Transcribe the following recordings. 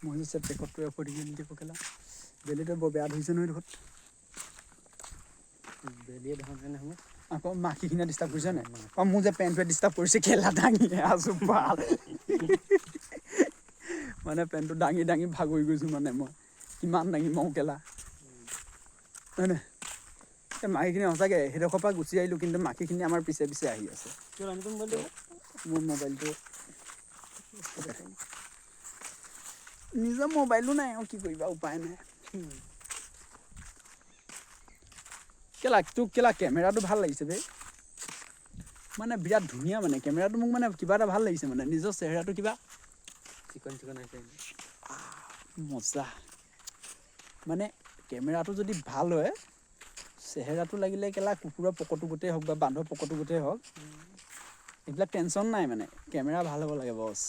মই যে পেকতটোৱে পৰি গ'ল দিব কেলা বেলিটো বৰ বেয়া ধৰিছে নহয় দেখোন বেলিয়ে দেখা নাই নহয় আকৌ মাখিখিনে ডিষ্টাৰ্ব কৰিছে নাই আৰু মোৰ যে পেণ্টটোৱে ডিষ্টাৰ্ব কৰিছে কেলা দাঙি আছোঁ ভাল মানে পেণ্টটো দাঙি দাঙি ভাগৰি গৈছোঁ মানে মই কিমান দাঙি মওঁ কেলা হয়নে এই মাখিখিনি সঁচাকৈ সেইডোখৰ পৰা গুচি আহিলোঁ কিন্তু মাখিখিনি আমাৰ পিছে পিছে আহি আছে মোৰ মোবাইলটো নিজৰ মোবাইলো নাই আৰু কি কৰিবা উপায় নাই কেলা তোক কেলা কেমেৰাটো ভাল লাগিছে বে মানে বিৰাট ধুনীয়া মানে কেমেৰাটো মোক মানে কিবা এটা ভাল লাগিছে মানে নিজৰ চেহেৰাটো কিবা চিকন চিকন আহিছে মজা মানে কেমেৰাটো যদি ভাল হয় চেহেৰাটো লাগিলে কেলা কুকুৰৰ পকটো গোটেই হওক বা বান্ধৰ পকটো গোটেই হওক এইবিলাক টেনশ্যন নাই মানে কেমেৰা ভাল হ'ব লাগে বছ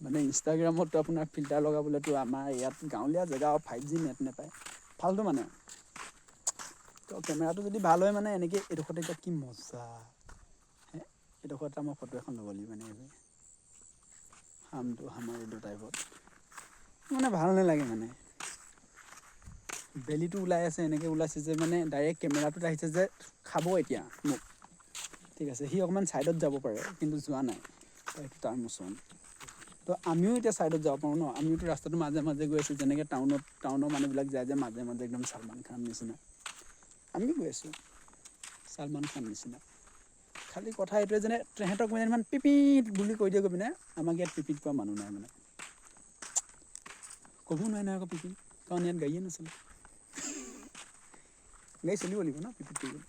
মানে ইনষ্টাগ্ৰামতো আপোনাৰ ফিল্টাৰ লগাবলৈতো আমাৰ ইয়াত গাঁৱলীয়া জেগা 5G নেট নাপায় ফাল্টু মানে তো কেমেৰাটো যদি ভাল হয় মানে এনেকৈ এইডোখৰতে এতিয়া কি মজা এইডোখৰতে মই ফটো এখন ল'ব লাগিব মানে হামটো আমাৰ এইটো টাইপত মানে ভাল নালাগে মানে বেলিটো ওলাই আছে এনেকৈ ওলাইছে যে মানে ডাইৰেক্ট কেমেৰাটোত আহিছে যে খাব এতিয়া মোক ঠিক আছে সি অকণমান ছাইডত যাব পাৰে কিন্তু যোৱা নাই সেইটো তাৰ মোচন তো আমিও এতিয়া ছাইডত যাব পাৰোঁ ন আমিওতো ৰাস্তাটো মাজে মাজে গৈ আছোঁ যেনেকৈ টাউনৰ মানুহবিলাক যায় যে মাজে মাজে একদম ছালমান খান নিচিনা আমি গৈ আছোঁ ছালমান খান নিচিনা খালি কথা এইটোৱে যেনে তেহেঁতক মানে ইমান পিপিত বুলি কৈ দিয়ে গৈ পিনে আমাক ইয়াত পিপিত পোৱা মানুহ নাই মানে ক'ব নোৱাৰে নহয় আকৌ পিপিত কাৰণ ইয়াত গাড়ীয়ে নচলে গাড়ী চলিব লাগিব ন পিপিত কৰিবলৈ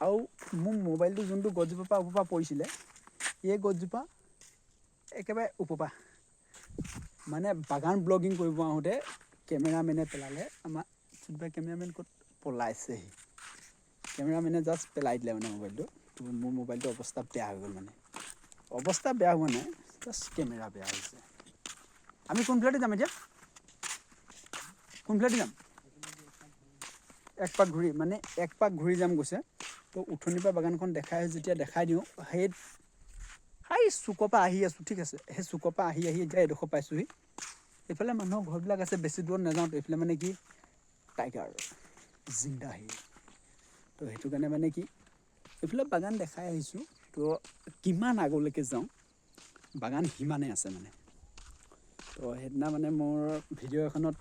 আৰু মোৰ মোবাইলটো যোনটো গছজোপা পৰা ওপৰ পৰা পৰিছিলে এই গছজোপা একেবাৰে ওপৰ মানে বাগান ব্লগিং কৰিব আহোঁতে কেমেৰামেনে পেলালে আমাৰ কেমেৰামেন ক'ত পলাইছেহি কেমেৰামেনে জাষ্ট পেলাই দিলে মানে মোবাইলটো তো মোৰ মোবাইলটো অৱস্থা বেয়া হৈ গ'ল মানে অৱস্থা বেয়া হোৱা নাই জাষ্ট কেমেৰা বেয়া হৈছে আমি কোনফালেদি যাম এতিয়া কোনফালেদি যাম এক পাক ঘূৰি যাম কৈছে তো উঠনিৰ পৰা বাগানখন যেতিয়া দেখাই দিওঁ সেই চুকৰ পৰা আহি আছোঁ ঠিক আছে সেই চুকৰ পৰা আহি এতিয়া এডোখৰ পাইছোঁহি এইফালে মানুহৰ ঘৰবিলাক আছে বেছি দূৰত নাযাওঁতো এইফালে মানে কি টাইগাৰ জিন্দাহী তো সেইটো কাৰণে মানে কি এইফালে বাগান দেখাই আহিছোঁ তো কিমান আগলৈকে যাওঁ বাগান সিমানে আছে মানে তো সেইদিনা মানে মোৰ ভিডিঅ' এখনত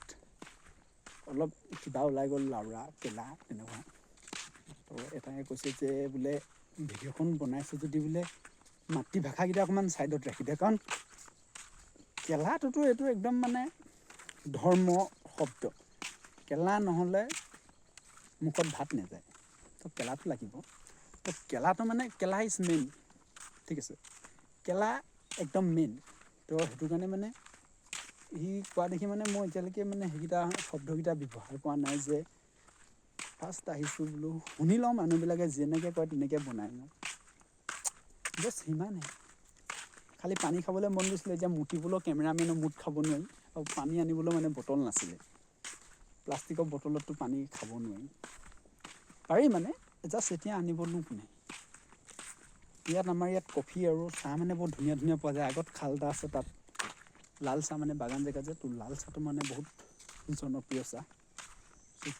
অলপ কিবা ওলাই গ'ল লাউৰা কেলা তেনেকুৱা তো এটাই কৈছে যে বোলে ভিডিঅ'খন বনাইছে যদি বোলে মাতৃভাষাকেইটা অকণমান ছাইডত ৰাখি দিয়ে কাৰণ কেলাটোতো এইটো একদম মানে ধৰ্ম শব্দ কেলা নহ'লে মুখত ভাত নাযায় তো কেলাটো লাগিব তো কেলাটো মানে কেলা ইজ মেইন ঠিক আছে কেলা একদম মেইন তো সেইটো কাৰণে মানে সি কোৱা দেখি মানে মই এতিয়ালৈকে মানে সেইকেইটা শব্দকেইটা ব্যৱহাৰ কৰা নাই যে ফাৰ্ষ্ট আহিছোঁ বোলো শুনি লওঁ মানুহবিলাকে যেনেকৈ কয় তেনেকৈ বনাই লওঁ বছ সিমানেই খালি পানী খাবলৈ মন গৈছিলে এতিয়া মুতিবলৈও কেমেৰামেনৰ মুত খাব নোৱাৰি আৰু পানী আনিবলৈও মানে বটল নাছিলে প্লাষ্টিকৰ বটলততো পানী খাব নোৱাৰি পাৰি মানে জাষ্ট এতিয়া আনিবনো কোনে আমাৰ ইয়াত কফি আৰু চাহ মানে বহুত ধুনীয়া ধুনীয়া পোৱা যায় আগত খাল এটা আছে তাত লাল চাহ মানে বাগান জেগাত যে তোৰ লাল চাহটো মানে বহুত জনপ্ৰিয় চাহ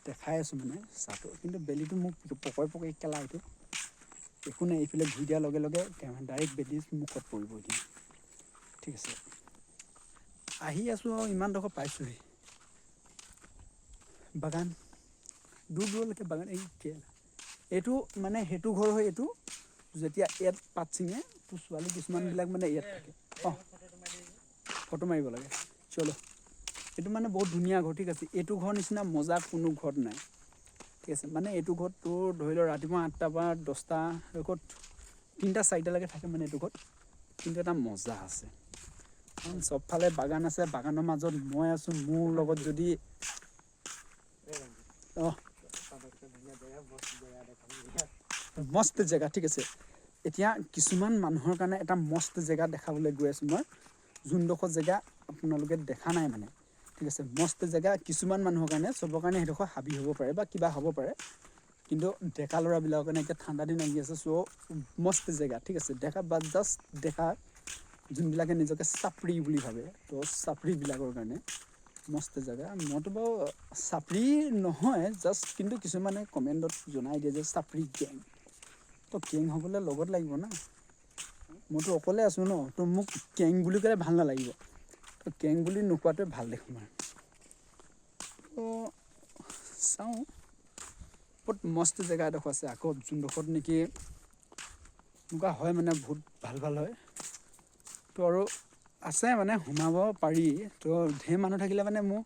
দেখাই আছোঁ মানে চাহটো কিন্তু বেলিটো মোক পকৰে কেলা এইটো একো নাই এইফালে ঘূৰি দিয়াৰ লগে লগে ডাইৰেক্ট বেলি মুখত পৰিব এতিয়া ঠিক আছে আহি আছোঁ আৰু ইমানডোখৰ পাইছোঁহি বাগান দূৰ দূৰলৈকে বাগান এইটো মানে সেইটো ঘৰ হয় এইটো যেতিয়া ইয়াত পাত ছিঙে তো ছোৱালী কিছুমানবিলাক মানে ইয়াত থাকে অঁ ফটো মাৰিব লাগে চলো এইটো মানে বহুত ধুনীয়া ঘৰ ঠিক আছে এইটো ঘৰ নিচিনা মজা কোনো ঘৰত নাই ঠিক আছে মানে এইটো ঘৰত তোৰ ধৰি লওক ৰাতিপুৱা 8টা পৰা 10টা ঘৰত 3টা 4টালৈকে থাকে মানে এইটো ঘৰত কিন্তু এটা মজা আছে কাৰণ চবফালে বাগান আছে বাগানৰ মাজত মই আছোঁ মোৰ লগত যদি অঁ মস্ত জেগা ঠিক আছে এতিয়া কিছুমান মানুহৰ কাৰণে এটা মস্ত জেগা দেখাবলৈ গৈ আছোঁ মই যোনডোখৰ জেগা আপোনালোকে দেখা নাই মানে ঠিক আছে মস্ত জেগা কিছুমান মানুহৰ কাৰণে চবৰ কাৰণে সেইডোখৰ হাবি হ'ব পাৰে বা কিবা হ'ব পাৰে কিন্তু ডেকা ল'ৰাবিলাকৰ কাৰণে এতিয়া ঠাণ্ডা দিন আহি আছে চ' মস্ত জেগা ঠিক আছে দেখা বা জাষ্ট দেখা যোনবিলাকে নিজকে চাপৰি বুলি ভাবে তো চাপৰিবিলাকৰ কাৰণে মস্ত জেগা মইতো বাৰু চাপৰি নহয় জাষ্ট কিন্তু কিছুমানে কমেণ্টত জনাই দিয়ে যে চাপৰি গেং তো গেং হ'বলৈ লগত লাগিব না মইতো অকলে আছোঁ ন তো মোক গেং বুলি ক'লে ভাল নালাগিব তো গেং বুলি নোকোৱাটোৱে ভাল দেখোন আৰু তো চাওঁ বহুত মস্ত জেগা এডোখৰ আছে আকৌ যোনডোখৰত নেকি এনেকুৱা হয় মানে বহুত ভাল হয় তো আৰু আছে মানে সোমাব পাৰি তো ঢেৰ মানুহ থাকিলে মানে মোৰ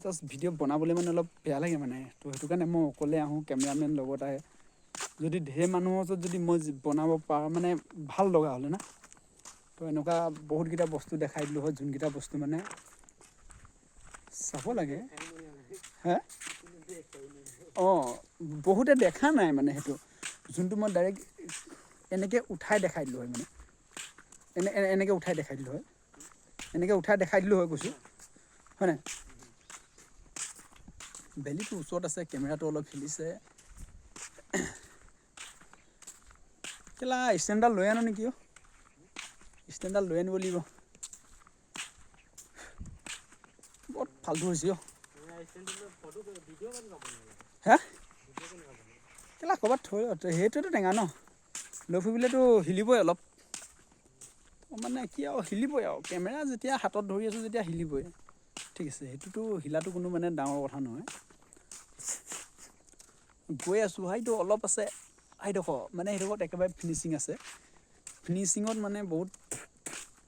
জাষ্ট ভিডিঅ' বনাবলৈ মানে অলপ বেয়া লাগে মানে তো সেইটো কাৰণে মই অকলে আহোঁ কেমেৰামেন লগত আহে যদি ঢেৰ মানুহৰ ওচৰত যদি মই বনাব পাৰোঁ মানে ভাল লগা হ'লে না তো এনেকুৱা বহুতকেইটা বস্তু দেখাই দিলোঁ হয় যোনকেইটা বস্তু মানে চাব লাগে হে অঁ বহুতে দেখা নাই মানে সেইটো যোনটো মই ডাইৰেক্ট এনেকৈ উঠাই দেখাই দিলোঁ হয় মানে এনেকৈ উঠাই দেখাই দিলোঁ হয় এনেকৈ উঠাই দেখাই দিলোঁ হয় কৈছোঁ হয় নাই বেলিটো ওচৰত আছে কেমেৰাটো অলপ হিলিছে কেলা ষ্টেণ্ডডাল লৈ আনো নেকি ষ্টেণ্ডডাল লৈ আনিব লাগিব বহুত ফাল্টু হৈছে হে কেলা ক'ৰবাত থৈ সেইটোৱেতো টেঙা ন লৈ ফুৰিবলৈতো হিলিবই অলপ মানে কি আৰু হিলিবই আৰু কেমেৰা যেতিয়া হাতত ধৰি আছোঁ যেতিয়া হিলিবই ঠিক আছে সেইটোতো হিলাটো কোনো মানে ডাঙৰ কথা নহয় গৈ আছোঁ সেইটো অলপ আছে সেইডোখৰ মানে সেইডোখৰত একেবাৰে ফিনিচিং আছে ফিনিচিঙত মানে বহুত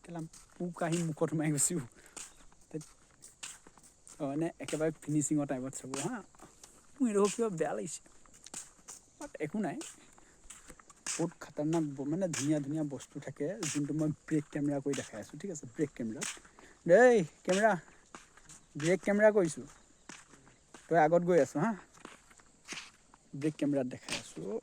কেলা পোক আহি মুখত সোমাই গৈছোঁ মানে একেবাৰে ফিনিচিঙৰ টাইমত চাব হা মোৰ এইডোখৰ কিবা বেয়া লাগিছে বাট একো নাই বহুত খাতাৰনাক মানে ধুনীয়া বস্তু থাকে যোনটো মই ব্ৰেক কেমেৰা কৰি দেখাই আছোঁ ঠিক আছে ব্ৰেক কেমেৰা দেই কেমেৰা ব্ৰেক কেমেৰা কৰিছোঁ তই আগত গৈ আছোঁ হা ব্ৰেক কেমেৰাত দেখাই আছোঁ